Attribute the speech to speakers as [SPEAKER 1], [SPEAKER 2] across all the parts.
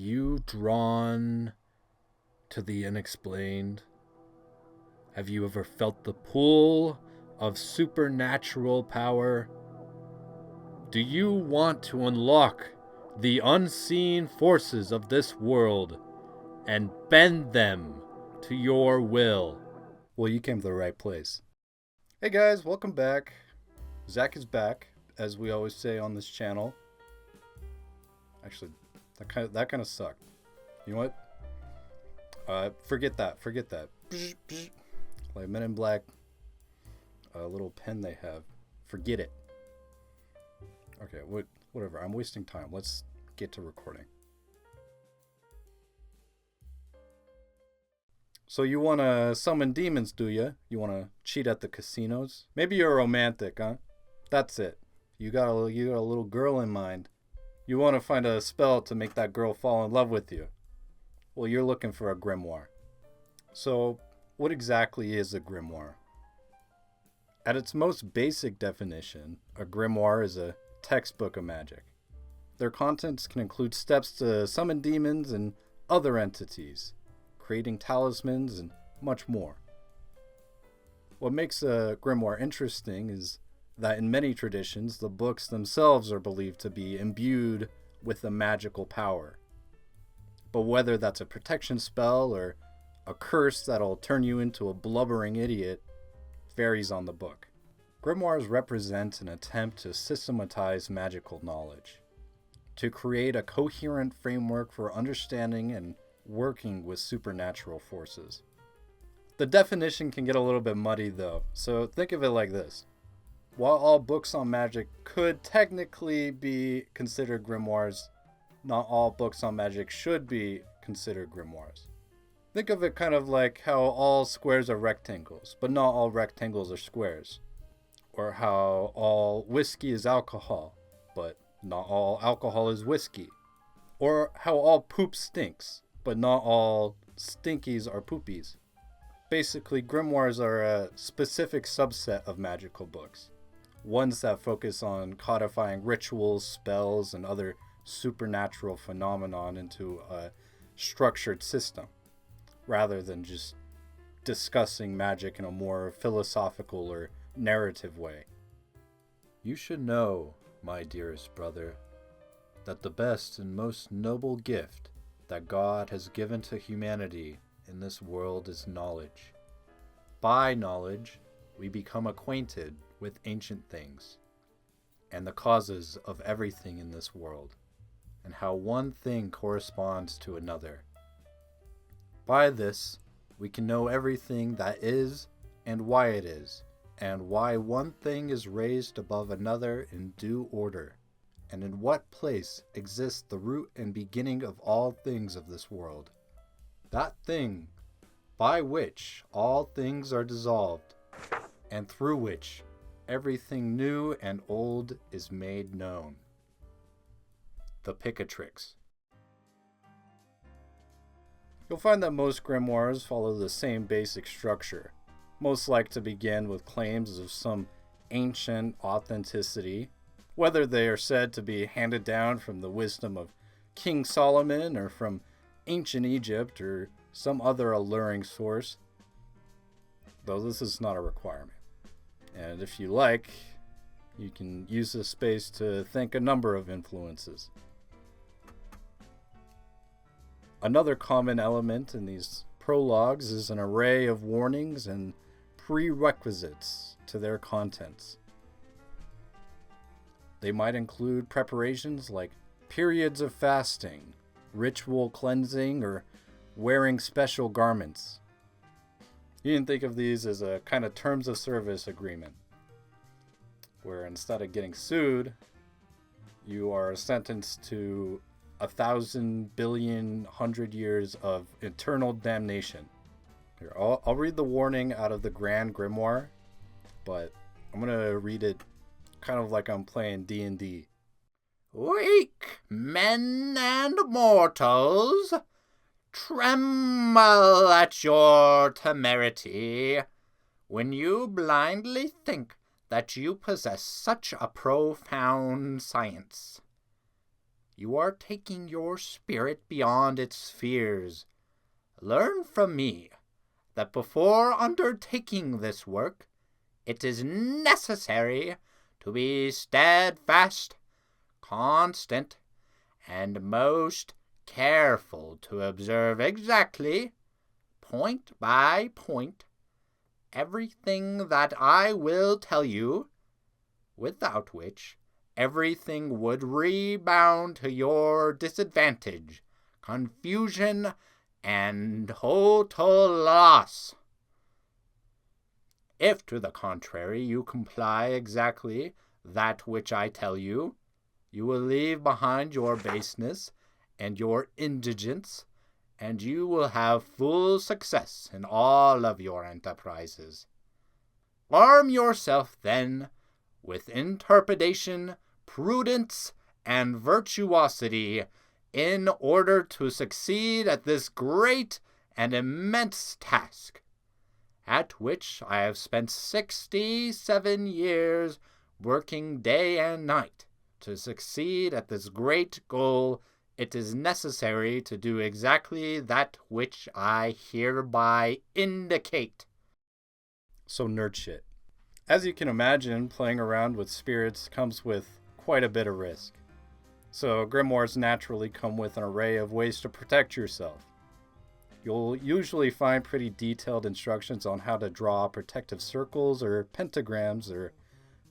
[SPEAKER 1] you drawn to the unexplained? Have you ever felt the pull of supernatural power? Do you want to unlock the unseen forces of this world and bend them to your will? Well, you came to the right place. Hey guys, welcome back. Zach is back, as we always say on this channel. Actually, that kind of sucked. You know what? Forget that. Like Men in Black, a little pen they have. Forget it. Okay, whatever. I'm wasting time. Let's get to recording. So you want to summon demons, do you? You want to cheat at the casinos? Maybe you're a romantic, huh? That's it. You got a little girl in mind. You want to find a spell to make that girl fall in love with you. Well, you're looking for a grimoire. So, what exactly is a grimoire? At its most basic definition, a grimoire is a textbook of magic. Their contents can include steps to summon demons and other entities, creating talismans, and much more. What makes a grimoire interesting is that in many traditions, the books themselves are believed to be imbued with a magical power. But whether that's a protection spell or a curse that'll turn you into a blubbering idiot varies on the book. Grimoires represent an attempt to systematize magical knowledge, to create a coherent framework for understanding and working with supernatural forces. The definition can get a little bit muddy though, so think of it like this. While all books on magic could technically be considered grimoires, not all books on magic should be considered grimoires. Think of it kind of like how all squares are rectangles, but not all rectangles are squares. Or how all whiskey is alcohol, but not all alcohol is whiskey. Or how all poop stinks, but not all stinkies are poopies. Basically, grimoires are a specific subset of magical books. Ones that focus on codifying rituals, spells, and other supernatural phenomenon into a structured system, rather than just discussing magic in a more philosophical or narrative way. You should know, my dearest brother, that the best and most noble gift that God has given to humanity in this world is knowledge. By knowledge, we become acquainted with ancient things and the causes of everything in this world, and how one thing corresponds to another. By this, we can know everything that is and why it is, and why one thing is raised above another in due order, and in what place exists the root and beginning of all things of this world. That thing by which all things are dissolved, and through which everything new and old is made known. The Picatrix. You'll find that most grimoires follow the same basic structure. Most like to begin with claims of some ancient authenticity, whether they are said to be handed down from the wisdom of King Solomon or from ancient Egypt or some other alluring source, though this is not a requirement. And if you like, you can use this space to thank a number of influences. Another common element in these prologues is an array of warnings and prerequisites to their contents. They might include preparations like periods of fasting, ritual cleansing, or wearing special garments. You can think of these as a kind of terms of service agreement, where instead of getting sued, you are sentenced to 1,000 billion 100 years of eternal damnation. Here, I'll read the warning out of the Grand Grimoire, but I'm going to read it kind of like I'm playing D&D. Weak men and mortals, tremble at your temerity when you blindly think that you possess such a profound science.
[SPEAKER 2] You are taking your spirit beyond its spheres. Learn from me that before undertaking this work, it is necessary to be steadfast, constant, and most careful to observe exactly, point by point, everything that I will tell you, without which everything would rebound to your disadvantage, confusion, and total loss. If, to the contrary, you comply exactly that which I tell you, you will leave behind your baseness and your indigence, and you will have full success in all of your enterprises. Arm yourself, then, with interpretation, prudence, and virtuosity, in order to succeed at this great and immense task, at which I have spent 67 years working day and night. To succeed at this great goal, it is necessary to do exactly that which I hereby indicate.
[SPEAKER 1] So nerd shit. As you can imagine, playing around with spirits comes with quite a bit of risk. So grimoires naturally come with an array of ways to protect yourself. You'll usually find pretty detailed instructions on how to draw protective circles or pentagrams, or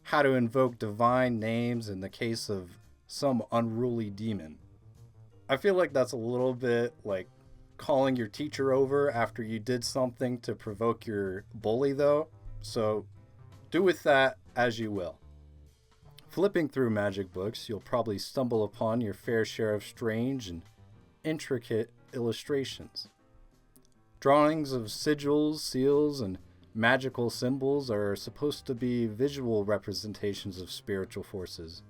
[SPEAKER 1] how to invoke divine names in the case of some unruly demon. I feel like that's a little bit like calling your teacher over after you did something to provoke your bully, though, so do with that as you will. Flipping through magic books, you'll probably stumble upon your fair share of strange and intricate illustrations. Drawings of sigils, seals, and magical symbols are supposed to be visual representations of spiritual forces,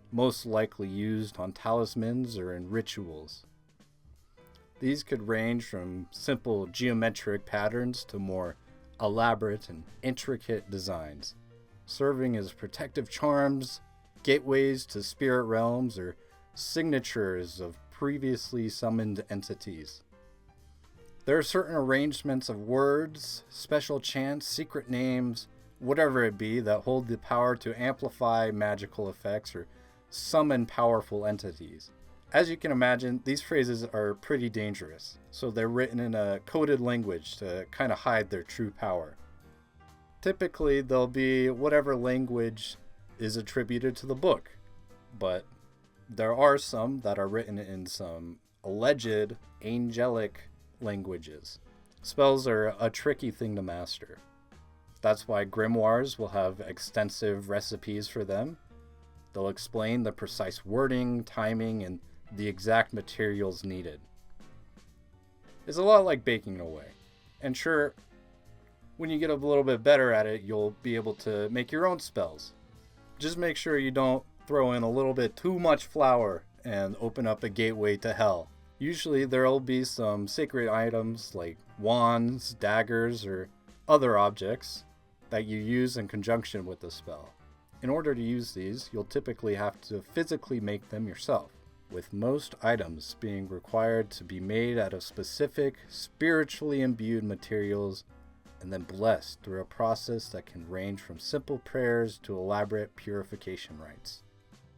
[SPEAKER 1] most likely used on talismans or in rituals. These could range from simple geometric patterns to more elaborate and intricate designs, serving as protective charms, gateways to spirit realms, or signatures of previously summoned entities. There are certain arrangements of words, special chants, secret names, whatever it be, that hold the power to amplify magical effects or summon powerful entities. As you can imagine, these phrases are pretty dangerous, so they're written in a coded language to kind of hide their true power. Typically, they'll be whatever language is attributed to the book, but there are some that are written in some alleged angelic languages. Spells are a tricky thing to master. That's why grimoires will have extensive recipes for them. They'll explain the precise wording, timing, and the exact materials needed. It's a lot like baking away. And sure, when you get a little bit better at it, you'll be able to make your own spells. Just make sure you don't throw in a little bit too much flour and open up a gateway to hell. Usually there'll be some sacred items like wands, daggers, or other objects that you use in conjunction with the spell. In order to use these, you'll typically have to physically make them yourself, with most items being required to be made out of specific, spiritually imbued materials and then blessed through a process that can range from simple prayers to elaborate purification rites.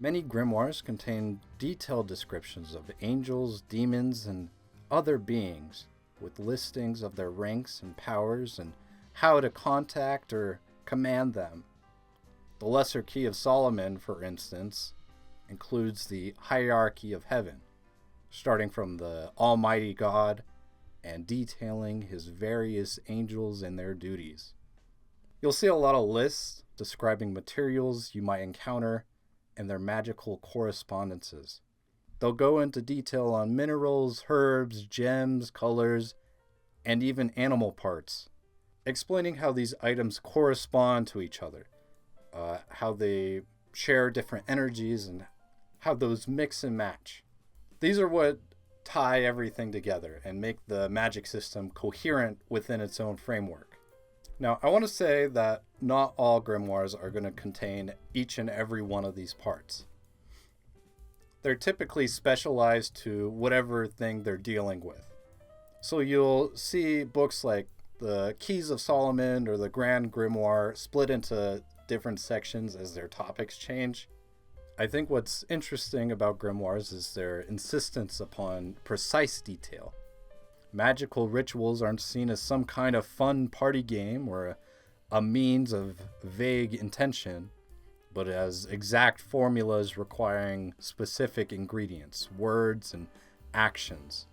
[SPEAKER 1] Many grimoires contain detailed descriptions of angels, demons, and other beings, with listings of their ranks and powers and how to contact or command them. The Lesser Key of Solomon, for instance, includes the hierarchy of heaven, starting from the Almighty God and detailing his various angels and their duties. You'll see a lot of lists describing materials you might encounter and their magical correspondences. They'll go into detail on minerals, herbs, gems, colors, and even animal parts, explaining how these items correspond to each other, how they share different energies, and how those mix and match. These are what tie everything together and make the magic system coherent within its own framework. Now, I want to say that not all grimoires are going to contain each and every one of these parts. They're typically specialized to whatever thing they're dealing with. So you'll see books like the Keys of Solomon or the Grand Grimoire split into different sections as their topics change. I think what's interesting about grimoires is their insistence upon precise detail. Magical rituals aren't seen as some kind of fun party game or a means of vague intention, but as exact formulas requiring specific ingredients, words, and actions.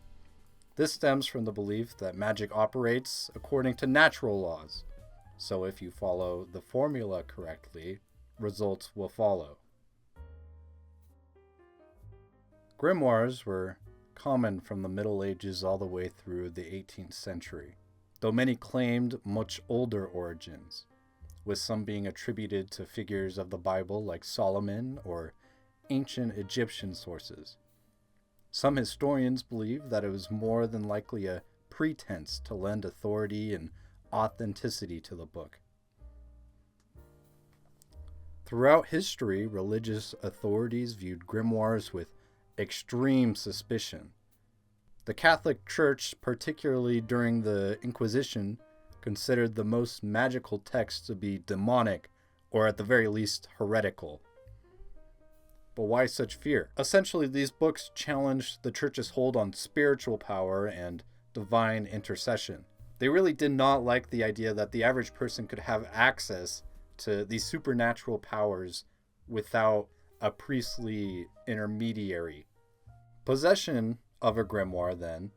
[SPEAKER 1] This stems from the belief that magic operates according to natural laws. So if you follow the formula correctly, results will follow. Grimoires were common from the Middle Ages all the way through the 18th century, though many claimed much older origins, with some being attributed to figures of the Bible like Solomon or ancient Egyptian sources. Some historians believe that it was more than likely a pretense to lend authority and authenticity to the book. Throughout history, religious authorities viewed grimoires with extreme suspicion. The Catholic Church, particularly during the Inquisition, considered the most magical texts to be demonic, or at the very least heretical. But why such fear? Essentially, these books challenged the Church's hold on spiritual power and divine intercession. They really did not like the idea that the average person could have access to these supernatural powers without a priestly intermediary. Possession of a grimoire, then,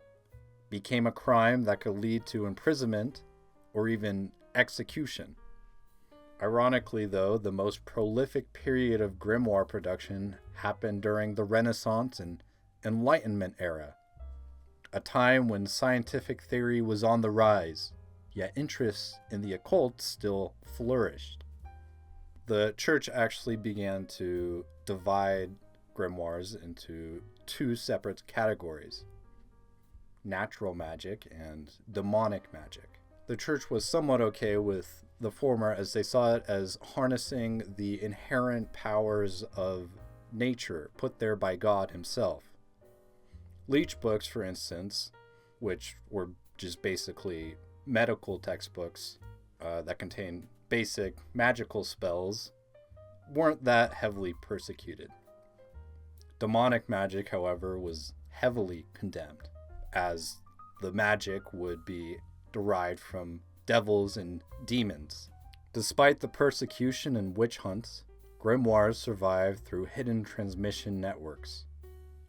[SPEAKER 1] became a crime that could lead to imprisonment or even execution. Ironically, though, the most prolific period of grimoire production happened during the Renaissance and Enlightenment era, a time when scientific theory was on the rise, yet interest in the occult still flourished. The Church actually began to divide grimoires into two separate categories: natural magic and demonic magic. The Church was somewhat okay with the former, as they saw it as harnessing the inherent powers of nature put there by God himself. Leech books, for instance, which were just basically medical textbooks that contained basic magical spells, weren't that heavily persecuted. Demonic magic, however, was heavily condemned, as the magic would be derived from devils and demons. Despite the persecution and witch hunts, grimoires survived through hidden transmission networks.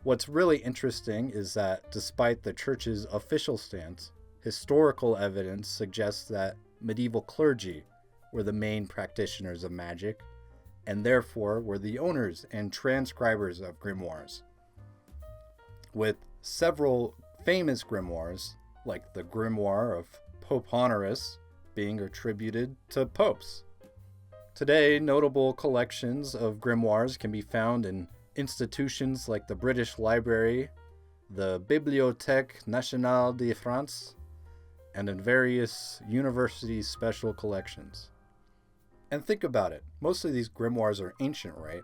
[SPEAKER 1] What's really interesting is that despite the Church's official stance, historical evidence suggests that medieval clergy were the main practitioners of magic, and therefore were the owners and transcribers of grimoires, with several famous grimoires, like the Grimoire of Pope Honorius, being attributed to popes. Today, notable collections of grimoires can be found in institutions like the British Library, the Bibliothèque Nationale de France, and in various universities' special collections. And think about it, most of these grimoires are ancient, right?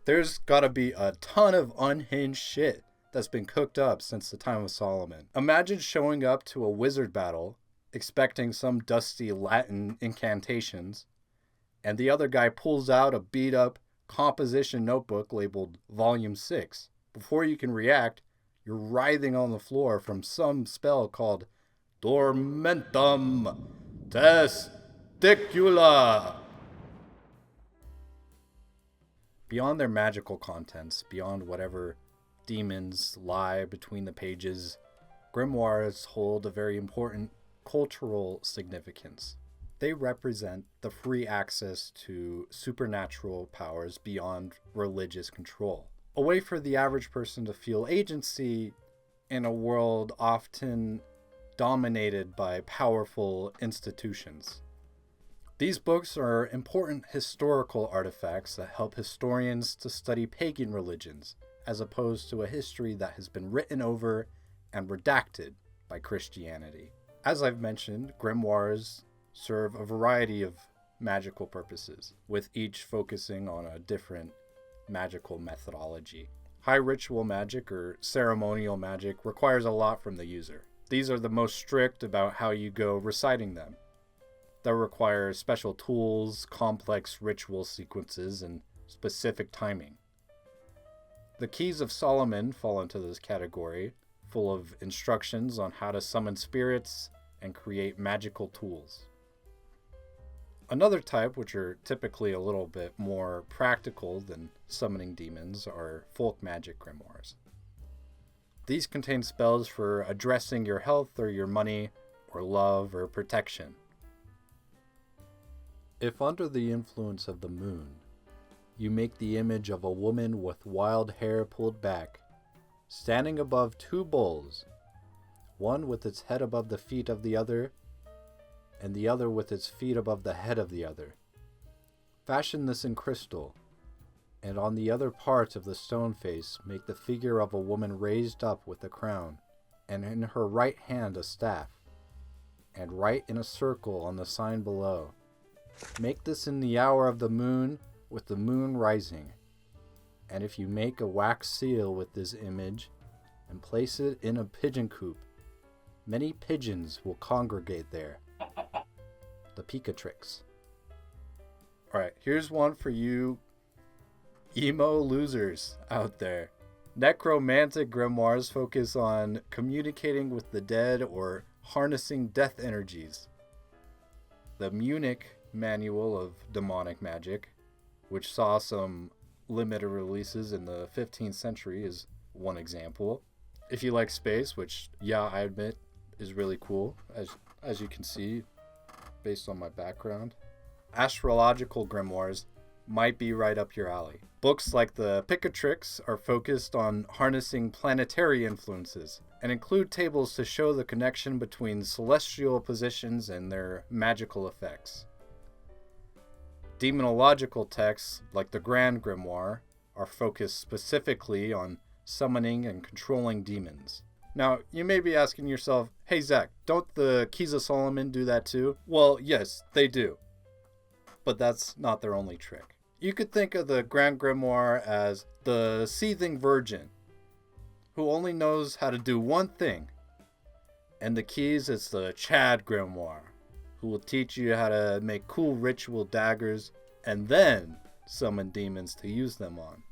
[SPEAKER 1] There's gotta be a ton of unhinged shit that's been cooked up since the time of Solomon. Imagine showing up to a wizard battle, expecting some dusty Latin incantations, and the other guy pulls out a beat-up composition notebook labeled Volume 6. Before you can react, you're writhing on the floor from some spell called Dormentum Testicula. Beyond their magical contents, beyond whatever demons lie between the pages, grimoires hold a very important cultural significance. They represent the free access to supernatural powers beyond religious control. A way for the average person to feel agency in a world often dominated by powerful institutions. These books are important historical artifacts that help historians to study pagan religions, as opposed to a history that has been written over and redacted by Christianity. As I've mentioned, grimoires serve a variety of magical purposes, with each focusing on a different magical methodology. High ritual magic or ceremonial magic requires a lot from the user. These are the most strict about how you go reciting them. They'll require special tools, complex ritual sequences, and specific timing. The Keys of Solomon fall into this category, full of instructions on how to summon spirits and create magical tools. Another type, which are typically a little bit more practical than summoning demons, are folk magic grimoires. These contain spells for addressing your health or your money or love or protection. If under the influence of the moon, you make the image of a woman with wild hair pulled back, standing above two bulls, one with its head above the feet of the other, and the other with its feet above the head of the other. Fashion this in crystal, and on the other parts of the stone face make the figure of a woman raised up with a crown, and in her right hand a staff, and write in a circle on the sign below. Make this in the hour of the moon, with the moon rising. And if you make a wax seal with this image, and place it in a pigeon coop, many pigeons will congregate there. The Picatrix. Alright, here's one for you emo losers out there. Necromantic grimoires focus on communicating with the dead or harnessing death energies. The Munich Manual of Demonic Magic, which saw some limited releases in the 15th century, is one example. If you like space, which, yeah, I admit is really cool, as you can see based on my background, astrological grimoires might be right up your alley. Books like the Picatrix are focused on harnessing planetary influences and include tables to show the connection between celestial positions and their magical effects. Demonological texts like the Grand Grimoire are focused specifically on summoning and controlling demons. Now, you may be asking yourself, hey Zach, don't the Keys of Solomon do that too? Well, yes, they do. But that's not their only trick. You could think of the Grand Grimoire as the seething virgin who only knows how to do one thing. And the Keys is the Chad Grimoire, who will teach you how to make cool ritual daggers and then summon demons to use them on.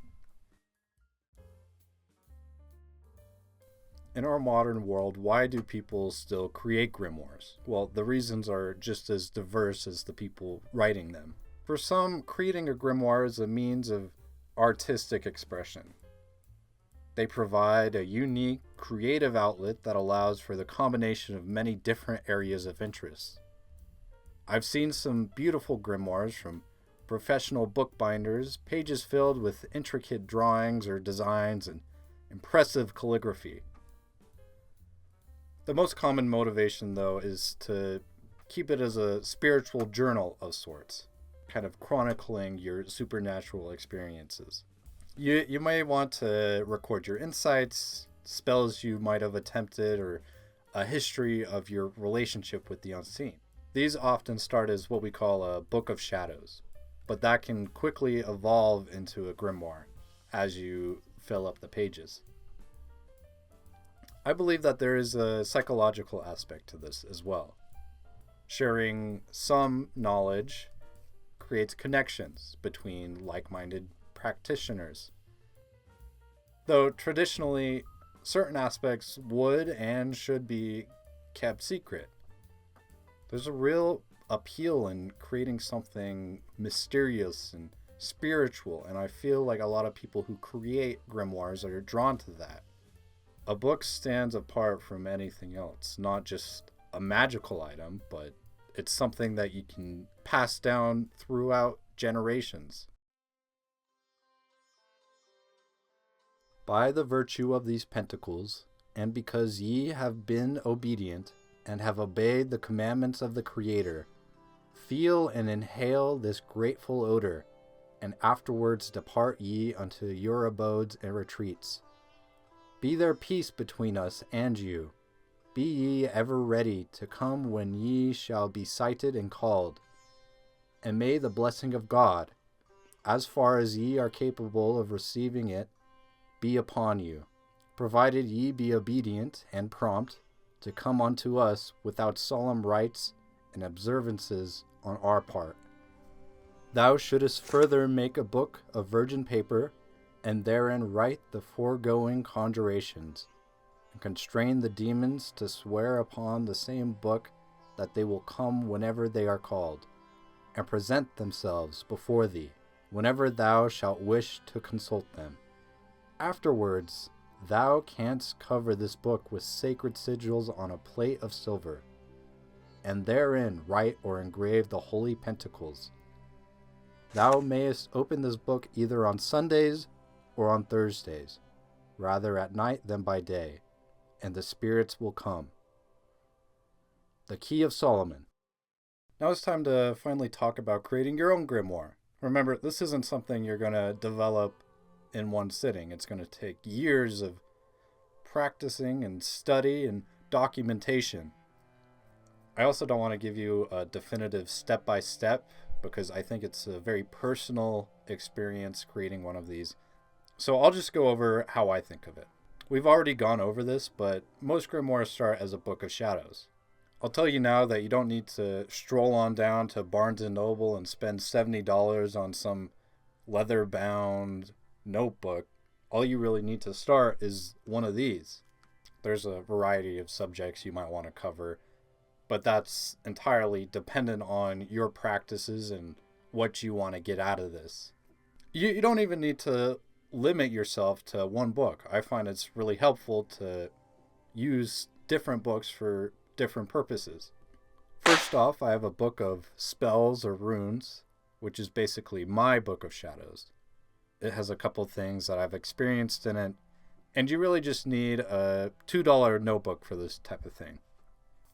[SPEAKER 1] In our modern world, why do people still create grimoires? Well, the reasons are just as diverse as the people writing them. For some, creating a grimoire is a means of artistic expression. They provide a unique, creative outlet that allows for the combination of many different areas of interest. I've seen some beautiful grimoires from professional bookbinders, pages filled with intricate drawings or designs and impressive calligraphy. The most common motivation, though, is to keep it as a spiritual journal of sorts, kind of chronicling your supernatural experiences. You may want to record your insights, spells you might have attempted, or a history of your relationship with the unseen. These often start as what we call a book of shadows, but that can quickly evolve into a grimoire as you fill up the pages. I believe that there is a psychological aspect to this as well. Sharing some knowledge creates connections between like-minded practitioners. Though traditionally, certain aspects would and should be kept secret. There's a real appeal in creating something mysterious and spiritual, and I feel like a lot of people who create grimoires are drawn to that. A book stands apart from anything else, not just a magical item, but it's something that you can pass down throughout generations. By the virtue of these pentacles, and because ye have been obedient, and have obeyed the commandments of the Creator, feel and inhale this grateful odor, and afterwards depart ye unto your abodes and retreats. Be there peace between us and you. Be ye ever ready to come when ye shall be cited and called. And may the blessing of God, as far as ye are capable of receiving it, be upon you, provided ye be obedient and prompt to come unto us without solemn rites and observances on our part. Thou shouldest further make a book of virgin paper, and therein write the foregoing conjurations, and constrain the demons to swear upon the same book that they will come whenever they are called, and present themselves before thee, whenever thou shalt wish to consult them. Afterwards, thou canst cover this book with sacred sigils on a plate of silver, and therein write or engrave the holy pentacles. Thou mayest open this book either on Sundays or on Thursdays, rather at night than by day, and the spirits will come. The Key of Solomon. Now it's time to finally talk about creating your own grimoire. Remember, this isn't something you're going to develop in one sitting. It's going to take years of practicing and study and documentation. I also don't want to give you a definitive step-by-step because I think it's a very personal experience creating one of these. So I'll just go over how I think of it. We've already gone over this, but most grimoires start as a book of shadows. I'll tell you now that you don't need to stroll on down to Barnes & Noble and spend $70 on some leather-bound notebook. All you really need to start is one of these. There's a variety of subjects you might want to cover, but that's entirely dependent on your practices and what you want to get out of this. You don't even need to limit yourself to one book. I find it's really helpful to use different books for different purposes. First off, I have a book of spells or runes, which is basically my book of shadows. It has a couple things that I've experienced in it, and you really just need a $2 notebook for this type of thing.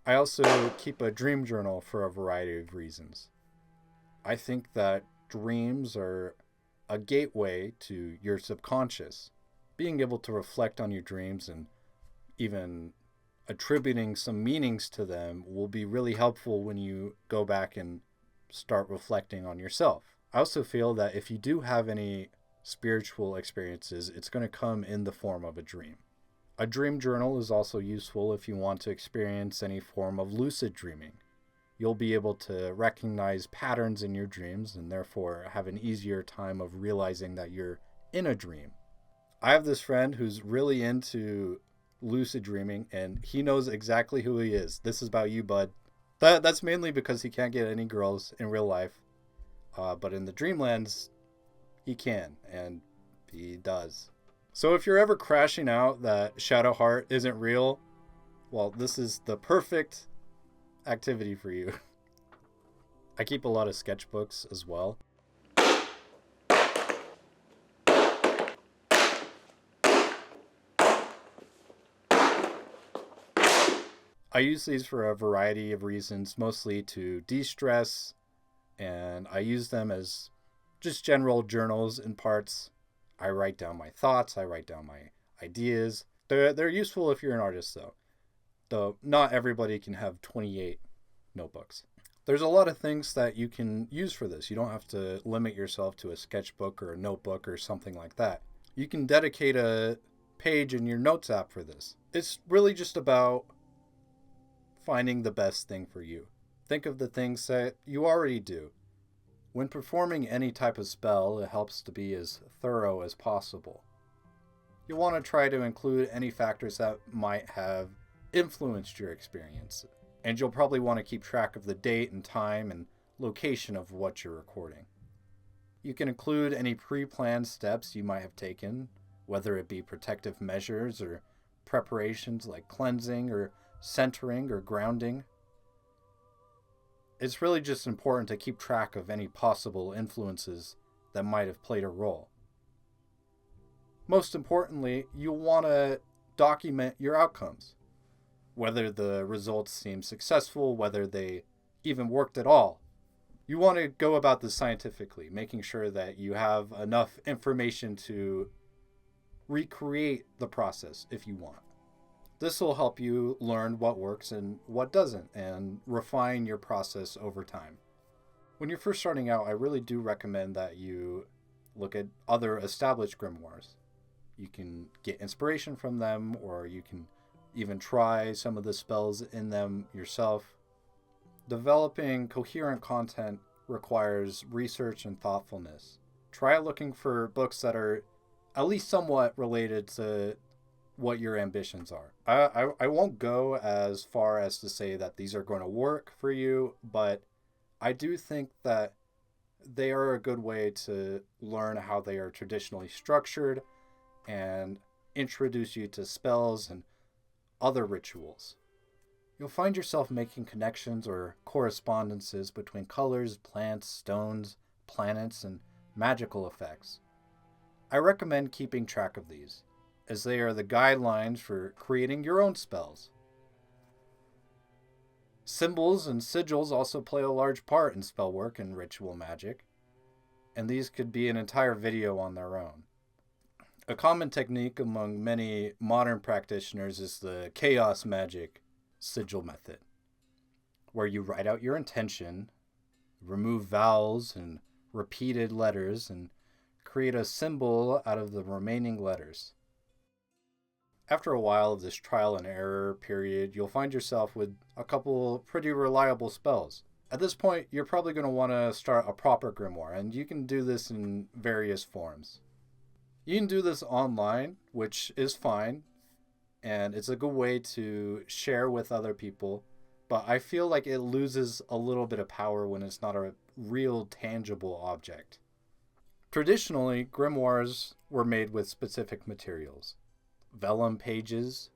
[SPEAKER 1] I also keep a dream journal for a variety of reasons. I think that dreams are a gateway to your subconscious. Being able to reflect on your dreams and even attributing some meanings to them will be really helpful when you go back and start reflecting on yourself. I also feel that if you do have any spiritual experiences, it's going to come in the form of a dream. A dream journal is also useful if you want to experience any form of lucid dreaming. You'll be able to recognize patterns in your dreams and therefore have an easier time of realizing that you're in a dream. I have this friend who's really into lucid dreaming, and he knows exactly who he is. This is about you, bud. That's mainly because he can't get any girls in real life, but in the dreamlands, he can, and he does. So if you're ever crashing out that Shadow Heart isn't real, well, this is the perfect activity for you. I keep a lot of sketchbooks as well. I use these for a variety of reasons, mostly to de-stress, and I use them as just general journals in parts. I write down my thoughts, I write down my ideas. They're useful if you're an artist, though not everybody can have 28 notebooks. There's a lot of things that you can use for this. You don't have to limit yourself to a sketchbook or a notebook or something like that. You can dedicate a page in your notes app for this. It's really just about finding the best thing for you. Think of the things that you already do. When performing any type of spell, it helps to be as thorough as possible. You'll want to try to include any factors that might have influenced your experience, and you'll probably want to keep track of the date and time and location of what you're recording. You can include any pre-planned steps you might have taken, whether it be protective measures or preparations like cleansing or centering or grounding. It's really just important to keep track of any possible influences that might have played a role. Most importantly, you'll want to document your outcomes, whether the results seem successful, whether they even worked at all. You want to go about this scientifically, making sure that you have enough information to recreate the process if you want. This will help you learn what works and what doesn't, and refine your process over time. When you're first starting out, I really do recommend that you look at other established grimoires. You can get inspiration from them, or you can even try some of the spells in them yourself. Developing coherent content requires research and thoughtfulness. Try looking for books that are at least somewhat related to what your ambitions are. I won't go as far as to say that these are going to work for you, but I do think that they are a good way to learn how they are traditionally structured and introduce you to spells and other rituals. You'll find yourself making connections or correspondences between colors, plants, stones, planets, and magical effects. I recommend keeping track of these, as they are the guidelines for creating your own spells. Symbols and sigils also play a large part in spellwork and ritual magic, and these could be an entire video on their own. A common technique among many modern practitioners is the chaos magic sigil method, where you write out your intention, remove vowels and repeated letters, and create a symbol out of the remaining letters. After a while of this trial and error period, you'll find yourself with a couple pretty reliable spells. At this point, you're probably going to want to start a proper grimoire, and you can do this in various forms. You can do this online, which is fine, and it's a good way to share with other people, but I feel like it loses a little bit of power when it's not a real tangible object. Traditionally, grimoires were made with specific materials: vellum pages,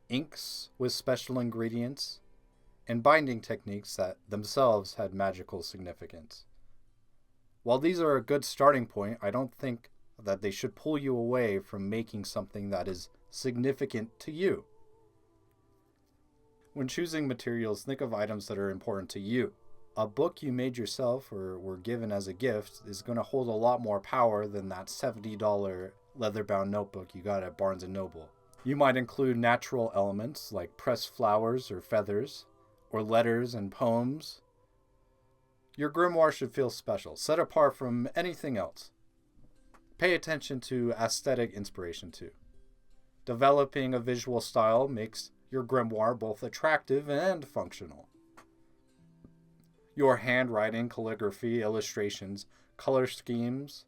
[SPEAKER 1] inks with special ingredients, and binding techniques that themselves had magical significance. While these are a good starting point, I don't think that they should pull you away from making something that is significant to you. When choosing materials, think of items that are important to you. A book you made yourself or were given as a gift is going to hold a lot more power than that $70 leather-bound notebook you got at Barnes & Noble. You might include natural elements like pressed flowers or feathers, or letters and poems. Your grimoire should feel special, set apart from anything else. Pay attention to aesthetic inspiration too. Developing a visual style makes your grimoire both attractive and functional. Your handwriting, calligraphy, illustrations, color schemes,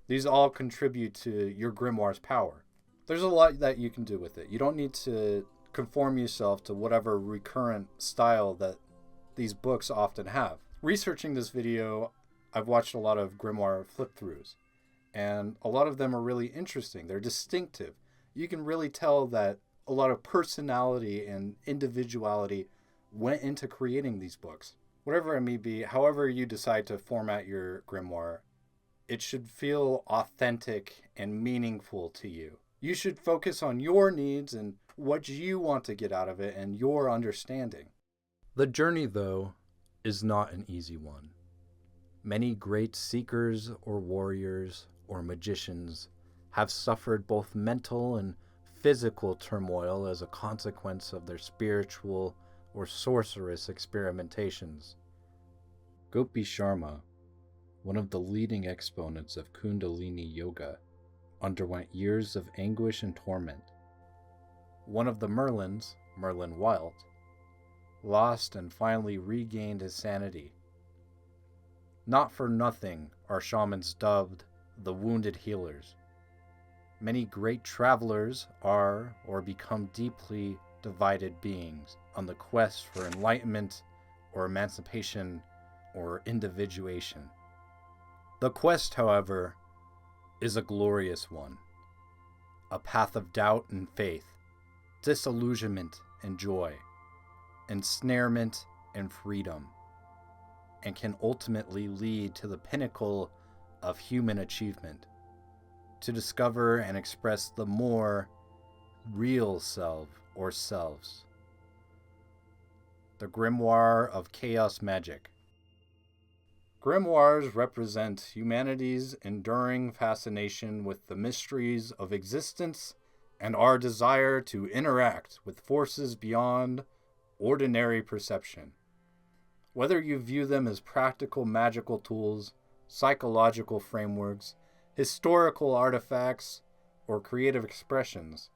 [SPEAKER 1] these all contribute to your grimoire's power. There's a lot that you can do with it. You don't need to conform yourself to whatever recurrent style that these books often have. Researching this video, I've watched a lot of grimoire flip-throughs, and a lot of them are really interesting. They're distinctive. You can really tell that a lot of personality and individuality went into creating these books. Whatever it may be, however you decide to format your grimoire, it should feel authentic and meaningful to you. You should focus on your needs and what you want to get out of it and your understanding. The journey, though, is not an easy one. Many great seekers or warriors or magicians have suffered both mental and physical turmoil as a consequence of their spiritual or sorcerous experimentations. Gopi Sharma, one of the leading exponents of Kundalini Yoga, underwent years of anguish and torment. One of the Merlins, Merlin Wild, lost and finally regained his sanity. Not for nothing are shamans dubbed the wounded healers. Many great travelers are or become deeply divided beings on the quest for enlightenment or emancipation or individuation. The quest, however, is a glorious one, a path of doubt and faith, disillusionment and joy, ensnarement and freedom, and can ultimately lead to the pinnacle of human achievement, to discover and express the more real self or selves. The Grimoire of Chaos Magic. Grimoires represent humanity's enduring fascination with the mysteries of existence and our desire to interact with forces beyond ordinary perception. Whether you view them as practical magical tools, psychological frameworks, historical artifacts, or creative expressions,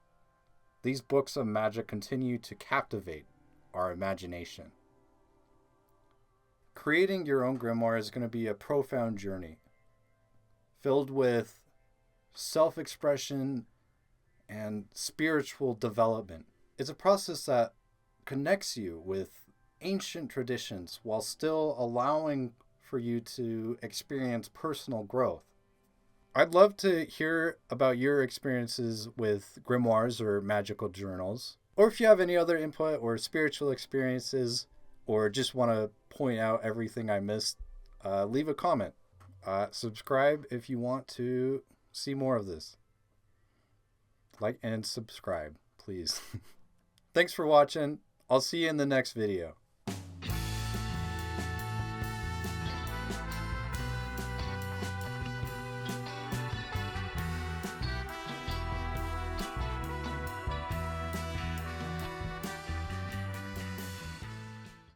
[SPEAKER 1] these books of magic continue to captivate our imagination. Creating your own grimoire is going to be a profound journey filled with self-expression and spiritual development. It's a process that connects you with ancient traditions while still allowing for you to experience personal growth. I'd love to hear about your experiences with grimoires or magical journals, or if you have any other input or spiritual experiences, or just want to point out everything I missed, leave a comment. Subscribe if you want to see more of this. Like and subscribe, please. Thanks for watching. I'll see you in the next video.